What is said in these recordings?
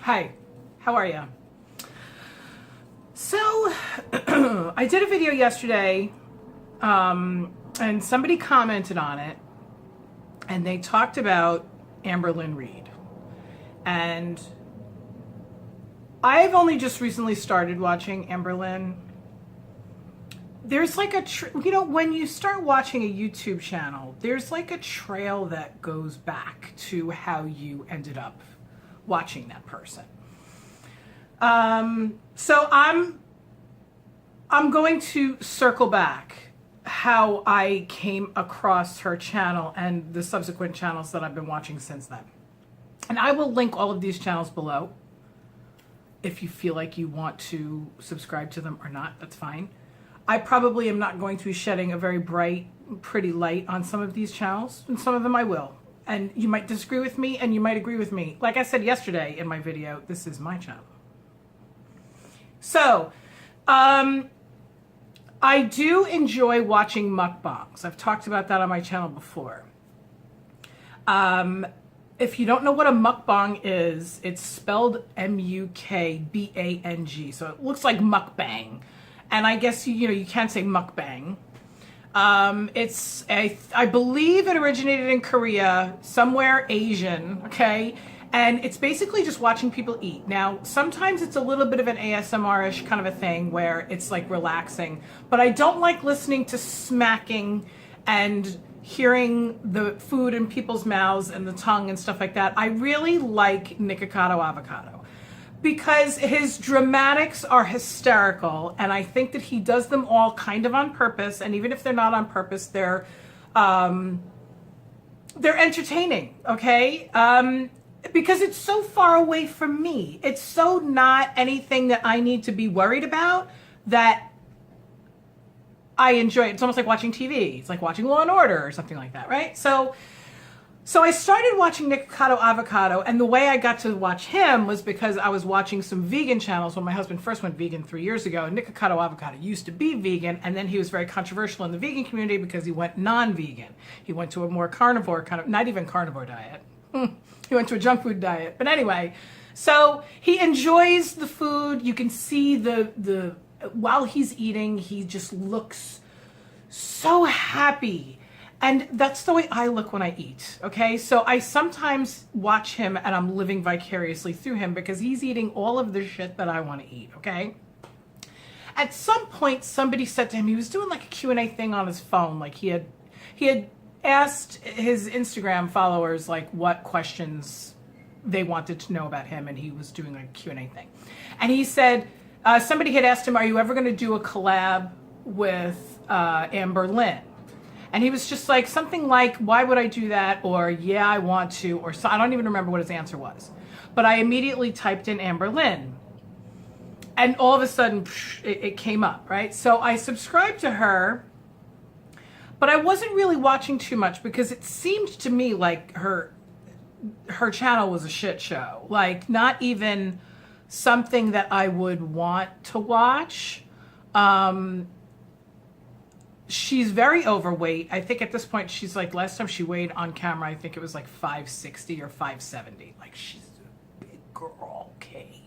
Hi, how are you? So, I did a video yesterday, and somebody commented on it, and they talked about Amberlynn Reid. And I've only just recently started watching Amberlynn. There's like when you start watching a YouTube channel, there's like a trail that goes back to how you ended up watching that person. So I'm going to circle back how I came across her channel and the subsequent channels that I've been watching since then. And I will link all of these channels below. If you feel like you want to subscribe to them or not, that's fine. I probably am not going to be shedding a very bright, pretty light on some of these channels, and some of them I will. And you might disagree with me, and you might agree with me. Like I said yesterday in my video, this is my channel. So, I do enjoy watching mukbangs. I've talked about that on my channel before. If you don't know what a mukbang is, it's spelled M-U-K-B-A-N-G. So it looks like mukbang. And I guess, you can't say mukbang. I believe it originated in Korea, somewhere Asian, okay? And it's basically just watching people eat. Now, sometimes it's a little bit of an ASMR-ish kind of a thing where it's like relaxing. But I don't like listening to smacking and hearing the food in people's mouths and the tongue and stuff like that. I really like Nikacado Avocado because his dramatics are hysterical, and I think that he does them all kind of on purpose, and even if they're not on purpose, they're entertaining, okay? Because it's so far away from me. It's so not anything that I need to be worried about that I enjoy it. It's almost like watching TV. It's like watching Law and Order or something like that, right? So I started watching Nikacado Avocado, and the way I got to watch him was because I was watching some vegan channels when my husband first went vegan 3 years ago. Nikacado Avocado used to be vegan, and then he was very controversial in the vegan community because he went non-vegan. He went to a more carnivore kind of, not even carnivore diet. He went to a junk food diet. But anyway, so he enjoys the food. You can see while he's eating, he just looks so happy. And that's the way I look when I eat, okay? So I sometimes watch him and I'm living vicariously through him because he's eating all of the shit that I want to eat, okay? At some point, somebody said to him, he was doing like a Q&A thing on his phone. Like he had asked his Instagram followers like what questions they wanted to know about him, and he was doing a Q&A thing. And he said, somebody had asked him, are you ever going to do a collab with Amberlynn? And he was just like, something like, why would I do that? Or, yeah, I want to. Or, so, I don't even remember what his answer was. But I immediately typed in Amberlynn. And all of a sudden, it came up, right? So I subscribed to her. But I wasn't really watching too much because it seemed to me like her channel was a shit show. Like, not even something that I would want to watch. She's very overweight. I think at this point she's like, last time she weighed on camera, I think it was like 560 or 570. Like, she's a big girl, okay.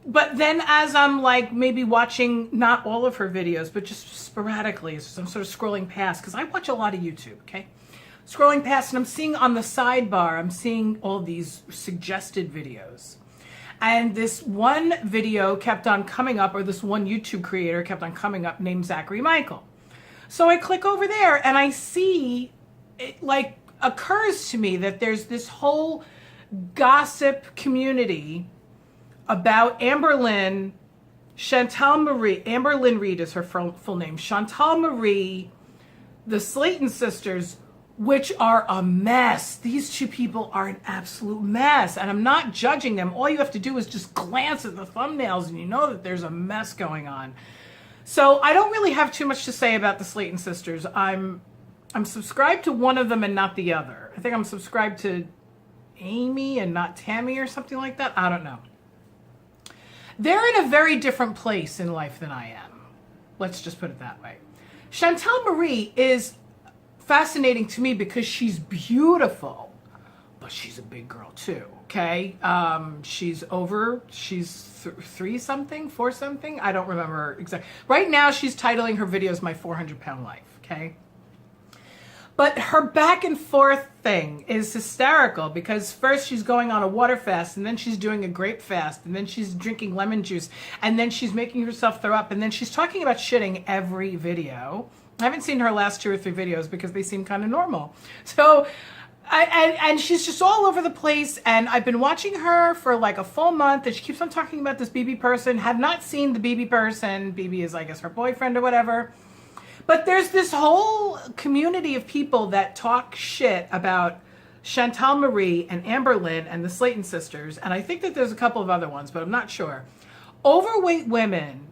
But then as I'm like maybe watching not all of her videos, but just sporadically, as I'm sort of scrolling past, because I watch a lot of YouTube, okay? Scrolling past, and I'm seeing on the sidebar, I'm seeing all these suggested videos. And this one video kept on coming up, or this one YouTube creator kept on coming up named Zachary Michael. So I click over there and I see it like occurs to me that there's this whole gossip community about Amberlynn, Chantal Marie, Amberlynn Reid is her full name, Chantal Marie, the Slayton sisters, which are a mess. These two people are an absolute mess. And I'm not judging them. All you have to do is just glance at the thumbnails and you know that there's a mess going on. So I don't really have too much to say about the Slayton sisters. I'm subscribed to one of them and not the other. I think I'm subscribed to Amy and not Tammy or something like that. I don't know. They're in a very different place in life than I am. Let's just put it that way. Chantal Marie is fascinating to me because she's beautiful, but but she's a big girl too, okay? She's 3 something, 4 something. I don't remember exactly. Right now, she's titling her videos My 400-Pound Life, okay? But her back and forth thing is hysterical because first she's going on a water fast and then she's doing a grape fast and then she's drinking lemon juice and then she's making herself throw up and then she's talking about shitting every video. I haven't seen her last 2 or 3 videos because they seem kind of normal. So, and she's just all over the place, and I've been watching her for like a full month and she keeps on talking about this BB person. Have not seen the BB person. BB is, I guess, her boyfriend or whatever. But there's this whole community of people that talk shit about Chantal Marie and Amberlynn and the Slayton sisters, and I think that there's a couple of other ones, but I'm not sure. Overweight women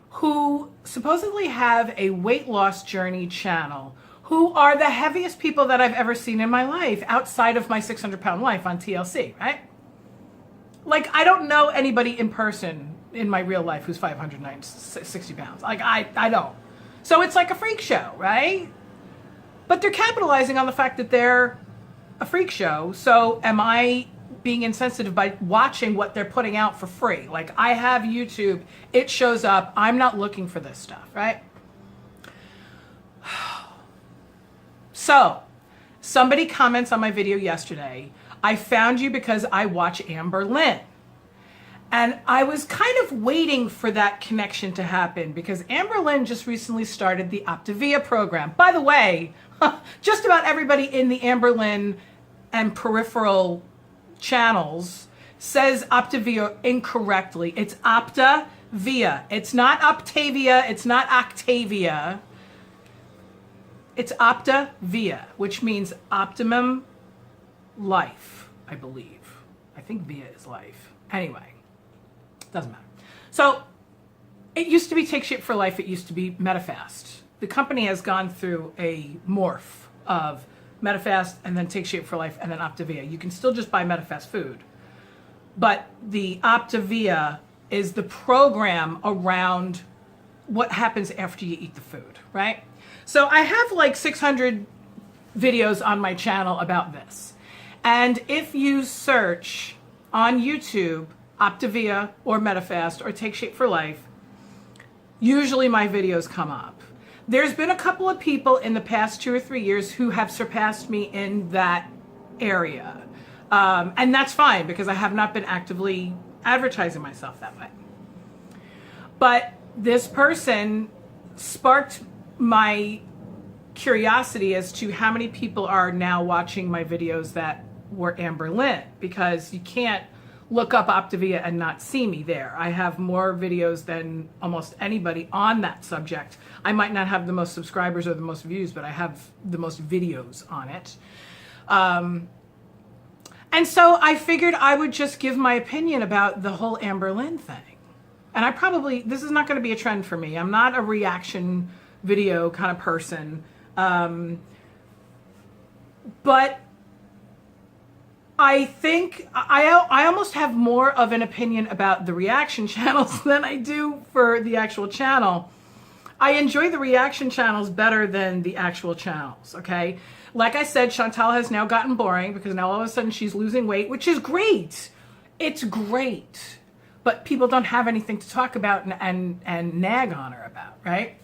who supposedly have a weight loss journey channel, who are the heaviest people that I've ever seen in my life outside of my 600-pound life on TLC, right? Like, I don't know anybody in person in my real life who's 560 pounds. Like, I don't. So it's like a freak show, right? But they're capitalizing on the fact that they're a freak show. So am I being insensitive by watching what they're putting out for free? Like, I have YouTube, it shows up, I'm not looking for this stuff, right? So, somebody comments on my video yesterday, I found you because I watch Amberlynn. And I was kind of waiting for that connection to happen because Amberlynn just recently started the Optavia program. By the way, just about everybody in the Amberlynn and peripheral channels says Optavia incorrectly. It's Optavia. It's not Optavia. It's not Octavia. It's Optavia, which means optimum life, I believe. I think via is life. Anyway. Doesn't matter. So it used to be Take Shape for Life. It used to be MetaFast. The company has gone through a morph of MetaFast and then Take Shape for Life and then Optavia. You can still just buy MetaFast food. But the Optavia is the program around what happens after you eat the food, right? So I have like 600 videos on my channel about this. And if you search on YouTube Optavia or MetaFast or Take Shape for Life, usually my videos come up. There's been a couple of people in the past 2 or 3 years who have surpassed me in that area. And that's fine because I have not been actively advertising myself that way. But this person sparked my curiosity as to how many people are now watching my videos that were Amberlynn, because you can't look up Optavia and not see me there. I have more videos than almost anybody on that subject. I might not have the most subscribers or the most views, but I have the most videos on it. And so I figured I would just give my opinion about the whole Amberlynn thing. And this is not going to be a trend for me. I'm not a reaction video kind of person. But I think I almost have more of an opinion about the reaction channels than I do for the actual channel. I enjoy the reaction channels better than the actual channels, okay? Like I said, Chantal has now gotten boring because now all of a sudden she's losing weight, which is great. It's great. But people don't have anything to talk about and nag on her about, right?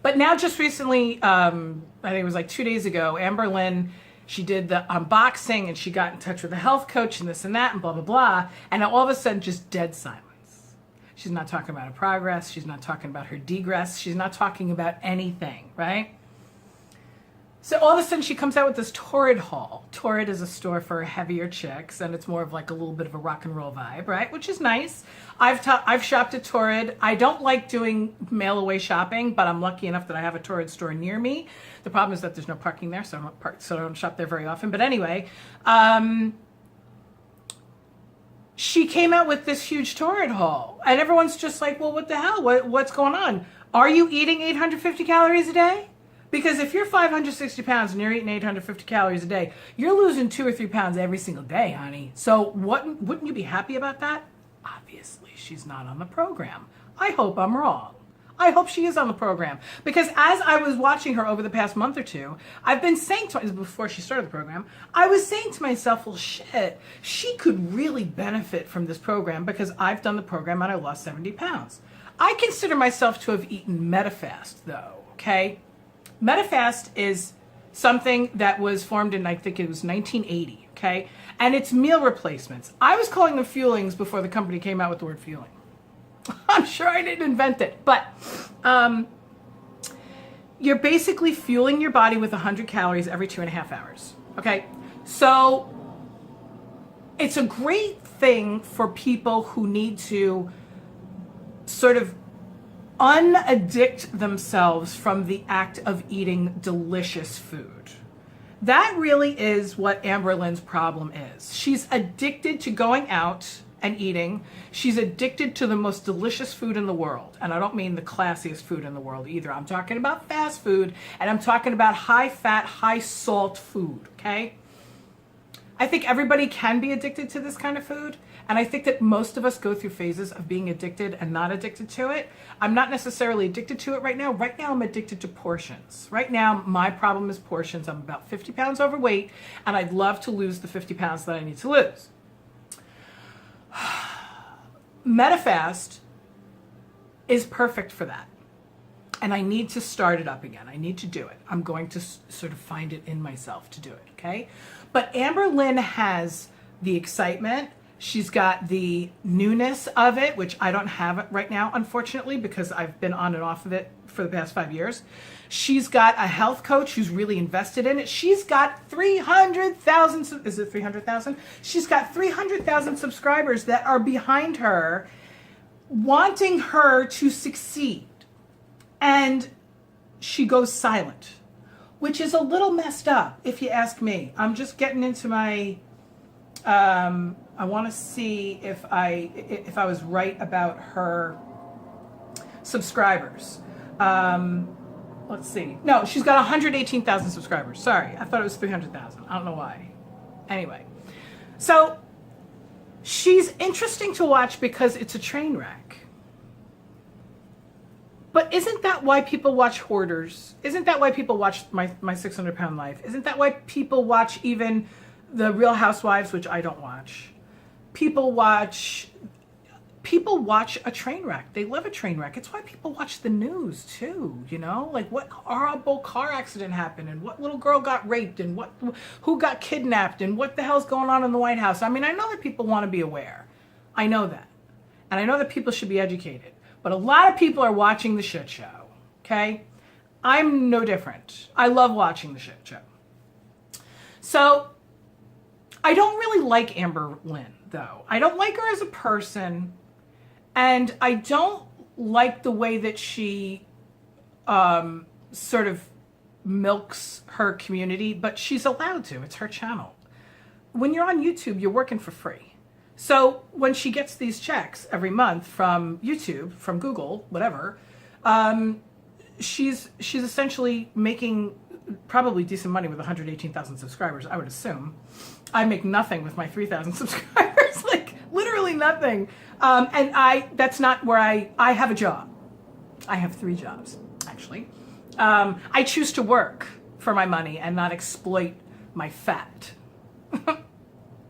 But now just recently, I think it was like 2 days ago, Amberlynn, she did the unboxing and she got in touch with a health coach and this and that and blah, blah, blah. And all of a sudden, just dead silence. She's not talking about her progress. She's not talking about her degress. She's not talking about anything, right? So all of a sudden, she comes out with this Torrid haul. Torrid is a store for heavier chicks, and it's more of like a little bit of a rock and roll vibe, right? Which is nice. I've shopped at Torrid. I don't like doing mail-away shopping, but I'm lucky enough that I have a Torrid store near me. The problem is that there's no parking there, so I don't shop there very often. But anyway, she came out with this huge Torrid haul, and everyone's just like, well, what the hell? What's going on? Are you eating 850 calories a day? Because if you're 560 pounds and you're eating 850 calories a day, you're losing 2 or 3 pounds every single day, honey. So wouldn't you be happy about that? Obviously, she's not on the program. I hope I'm wrong. I hope she is on the program, because as I was watching her over the past month or two, I've been saying to myself, before she started the program, I was saying to myself, well, shit, she could really benefit from this program, because I've done the program and I lost 70 pounds. I consider myself to have eaten MetaFast, though, okay? MetaFast is something that was formed in, I think it was 1980, okay? And it's meal replacements. I was calling them fuelings before the company came out with the word fueling. I'm sure I didn't invent it, but you're basically fueling your body with 100 calories every 2.5 hours, okay? So it's a great thing for people who need to sort of unaddict themselves from the act of eating delicious food. That really is what Amberlynn's problem is. She's addicted to going out and eating. She's addicted to the most delicious food in the world. And I don't mean the classiest food in the world either. I'm talking about fast food, and I'm talking about high fat, high salt food, okay? I think everybody can be addicted to this kind of food. And I think that most of us go through phases of being addicted and not addicted to it. I'm not necessarily addicted to it right now. Right now, I'm addicted to portions. Right now, my problem is portions. I'm about 50 pounds overweight, and I'd love to lose the 50 pounds that I need to lose. MetaFast is perfect for that. And I need to start it up again. I need to do it. I'm going to sort of find it in myself to do it, okay? But Amberlynn has the excitement. She's got the newness of it, which I don't have it right now, unfortunately, because I've been on and off of it for the past 5 years. She's got a health coach who's really invested in it. She's got 300,000, is it 300,000? She's got 300,000 subscribers that are behind her, wanting her to succeed. And she goes silent, which is a little messed up, if you ask me. I'm just getting into my, I want to see if I was right about her subscribers. Let's see. No, she's got 118,000 subscribers. Sorry, I thought it was 300,000. I don't know why. Anyway, so she's interesting to watch because it's a train wreck. But isn't that why people watch Hoarders? Isn't that why people watch my 600-pound life? Isn't that why people watch even the Real Housewives, which I don't watch? People watch a train wreck. They love a train wreck. It's why people watch the news too, you know? Like what horrible car accident happened, and what little girl got raped, and who got kidnapped, and what the hell's going on in the White House. I mean, I know that people want to be aware. I know that. And I know that people should be educated. But a lot of people are watching the shit show, okay? I'm no different. I love watching the shit show. So I don't really like Amberlynn, though. I don't like her as a person, and I don't like the way that she sort of milks her community, but she's allowed to. It's her channel. When you're on YouTube, you're working for free. So when she gets these checks every month from YouTube, from Google, whatever, she's essentially making probably decent money with 118,000 subscribers, I would assume. I make nothing with my 3,000 subscribers, like literally nothing. And that's not where I have a job. I have 3 jobs, actually. I choose to work for my money and not exploit my fat.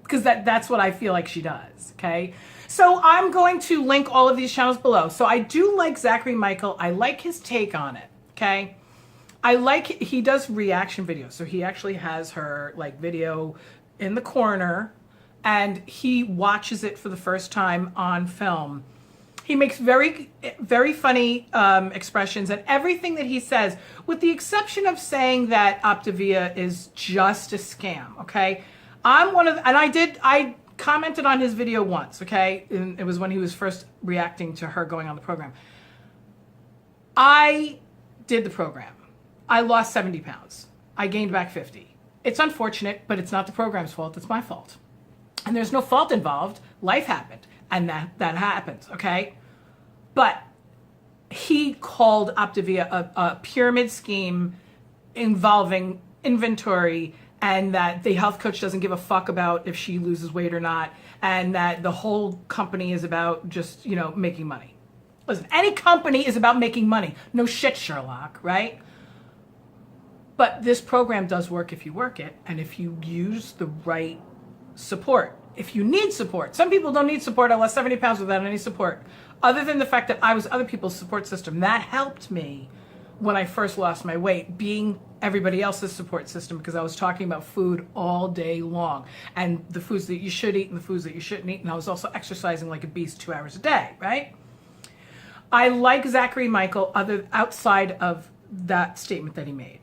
Because that's what I feel like she does, okay? So I'm going to link all of these channels below. So I do like Zachary Michael. I like his take on it, okay? He does reaction videos. So he actually has her like video in the corner, and he watches it for the first time on film. He makes very, very funny expressions, and everything that he says, with the exception of saying that Optavia is just a scam, okay? I commented on his video once, okay? And it was when he was first reacting to her going on the program. I did the program. I lost 70 pounds. I gained back 50. It's unfortunate, but it's not the program's fault. It's my fault. And there's no fault involved. Life happened, and that happens, okay? But he called Optavia a pyramid scheme involving inventory, and that the health coach doesn't give a fuck about if she loses weight or not, and that the whole company is about just, making money. Listen, any company is about making money. No shit, Sherlock, right? But this program does work if you work it and if you use the right support. If you need support. Some people don't need support. I lost 70 pounds without any support. Other than the fact that I was other people's support system. That helped me when I first lost my weight, being everybody else's support system, because I was talking about food all day long and the foods that you should eat and the foods that you shouldn't eat. And I was also exercising like a beast 2 hours a day, right? I like Zachary Michael outside of that statement that he made.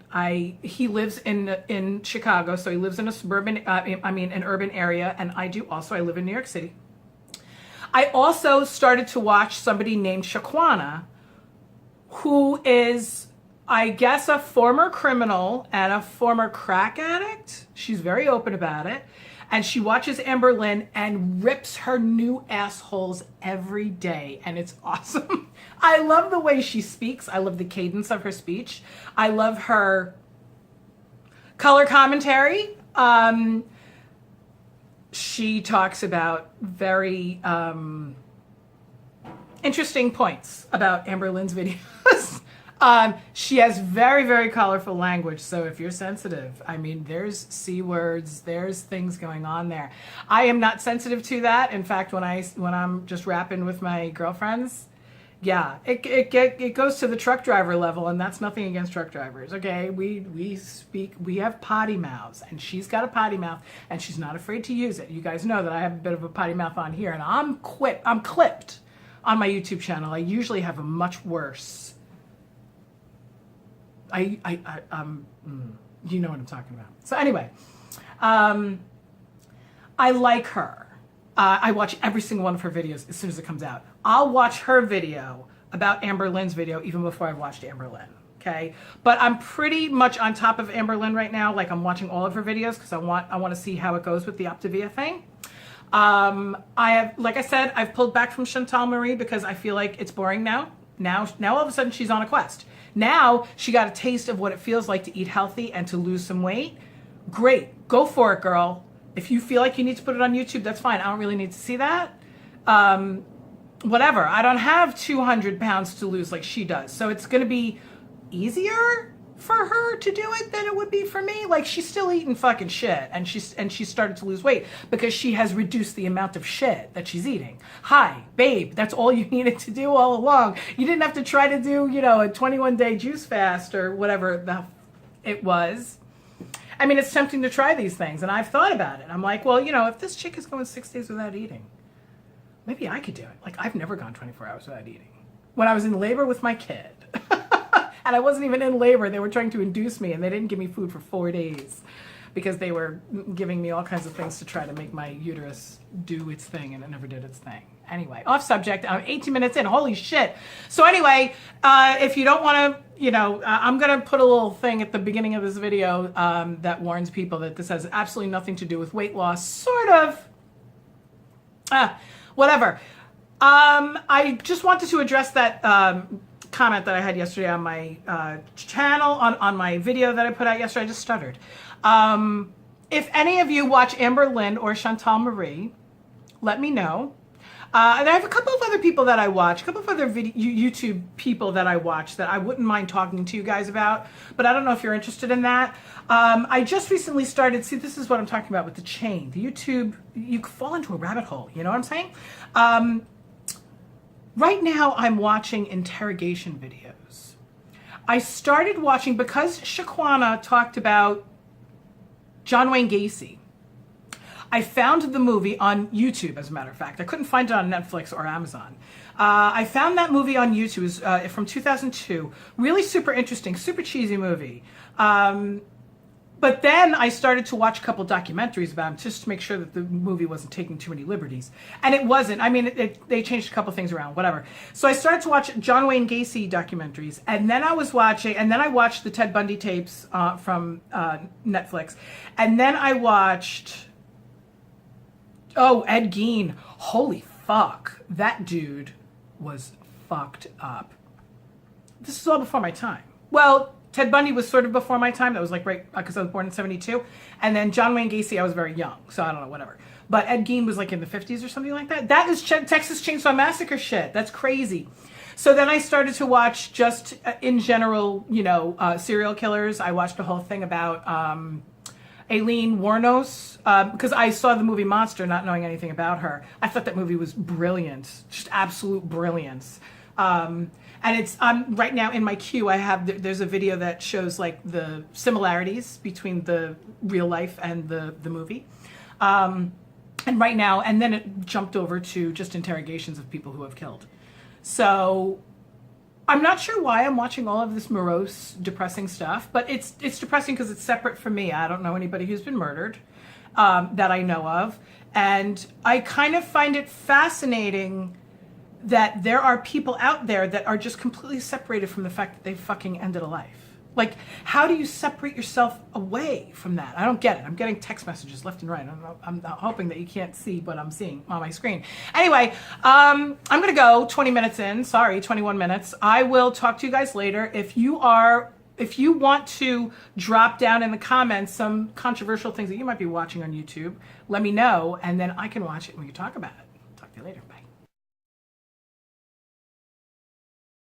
He lives in Chicago, so he lives in a an urban area, and I do also. I live in New York City. I also started to watch somebody named Shaquana, who is, I guess, a former criminal and a former crack addict. She's very open about it. And she watches Amberlynn and rips her new assholes every day. And it's awesome. I love the way she speaks. I love the cadence of her speech. I love her color commentary. She talks about very interesting points about Amberlynn's videos. She has very, very colorful language. So if you're sensitive, I mean, there's C words, there's things going on there. I am not sensitive to that. In fact, when I'm just rapping with my girlfriends, yeah, it goes to the truck driver level, and that's nothing against truck drivers. Okay, we have potty mouths, and she's got a potty mouth, and she's not afraid to use it. You guys know that I have a bit of a potty mouth on here, and I'm clipped on my YouTube channel. I usually have a much worse. You know what I'm talking about. So anyway, I like her. I watch every single one of her videos as soon as it comes out. I'll watch her video about Amberlynn's video even before I've watched Amberlynn. Okay, but I'm pretty much on top of Amberlynn right now. Like, I'm watching all of her videos because I want to see how it goes with the Optavia thing. Like I said, I've pulled back from Chantal Marie because I feel like it's boring now. Now all of a sudden she's on a quest. Now she got a taste of what it feels like to eat healthy and to lose some weight. Great, go for it, girl. If you feel like you need to put it on YouTube, that's fine. I don't really need to see that. Whatever. I don't have 200 pounds to lose like she does. So it's going to be easier for her to do it than it would be for me. Like, she's still eating fucking shit, and she started to lose weight because she has reduced the amount of shit that she's eating. Hi, babe, that's all you needed to do all along. You didn't have to try to do, a 21-day juice fast or whatever it was. I mean, it's tempting to try these things, and I've thought about it. I'm like, well, if this chick is going 6 days without eating, maybe I could do it. Like, I've never gone 24 hours without eating. When I was in labor with my kid, and I wasn't even in labor, they were trying to induce me, and they didn't give me food for 4 days because they were giving me all kinds of things to try to make my uterus do its thing, and it never did its thing. Anyway, off subject. I'm 18 minutes in. Holy shit. So anyway, if you don't want to, I'm going to put a little thing at the beginning of this video that warns people that this has absolutely nothing to do with weight loss. Sort of. Whatever. I just wanted to address that comment that I had yesterday on my channel, on my video that I put out yesterday. I just stuttered. If any of you watch Amberlynn or Chantal Marie, let me know. And I have a couple of other people that I watch, a couple of other YouTube people that I watch that I wouldn't mind talking to you guys about, but I don't know if you're interested in that. I just recently started, see, this is what I'm talking about with the chain. The YouTube, you fall into a rabbit hole, you know what I'm saying? Right now, I'm watching interrogation videos. I started watching, because Shaquana talked about John Wayne Gacy, I found the movie on YouTube, as a matter of fact. I couldn't find it on Netflix or Amazon. I found that movie on YouTube. It was from 2002. Really super interesting, super cheesy movie. But then I started to watch a couple documentaries about him just to make sure that the movie wasn't taking too many liberties. And it wasn't. I mean, they changed a couple things around, whatever. So I started to watch John Wayne Gacy documentaries. And then I watched the Ted Bundy tapes from Netflix. And then I watched, Ed Gein. Holy fuck. That dude was fucked up. This is all before my time. Well, Ted Bundy was sort of before my time. That was like right, because I was born in 72. And then John Wayne Gacy, I was very young. So I don't know, whatever. But Ed Gein was like in the 50s or something like that. That is Texas Chainsaw Massacre shit. That's crazy. So then I started to watch just in general, serial killers. I watched a whole thing about Aileen Wuornos because I saw the movie Monster, not knowing anything about her. I thought that movie was brilliant, just absolute brilliance. And it's right now in my queue. There's a video that shows like the similarities between the real life and the movie. And right now, and then it jumped over to just interrogations of people who have killed. So I'm not sure why I'm watching all of this morose, depressing stuff, but it's depressing because it's separate from me. I don't know anybody who's been murdered that I know of. And I kind of find it fascinating that there are people out there that are just completely separated from the fact that they fucking ended a life. Like, how do you separate yourself away from that? I don't get it. I'm getting text messages left and right. I'm hoping that you can't see what I'm seeing on my screen. Anyway, I'm going to go 20 minutes in. Sorry, 21 minutes. I will talk to you guys later. If you want to drop down in the comments some controversial things that you might be watching on YouTube, let me know, and then I can watch it and we can talk about it. Talk to you later. Bye.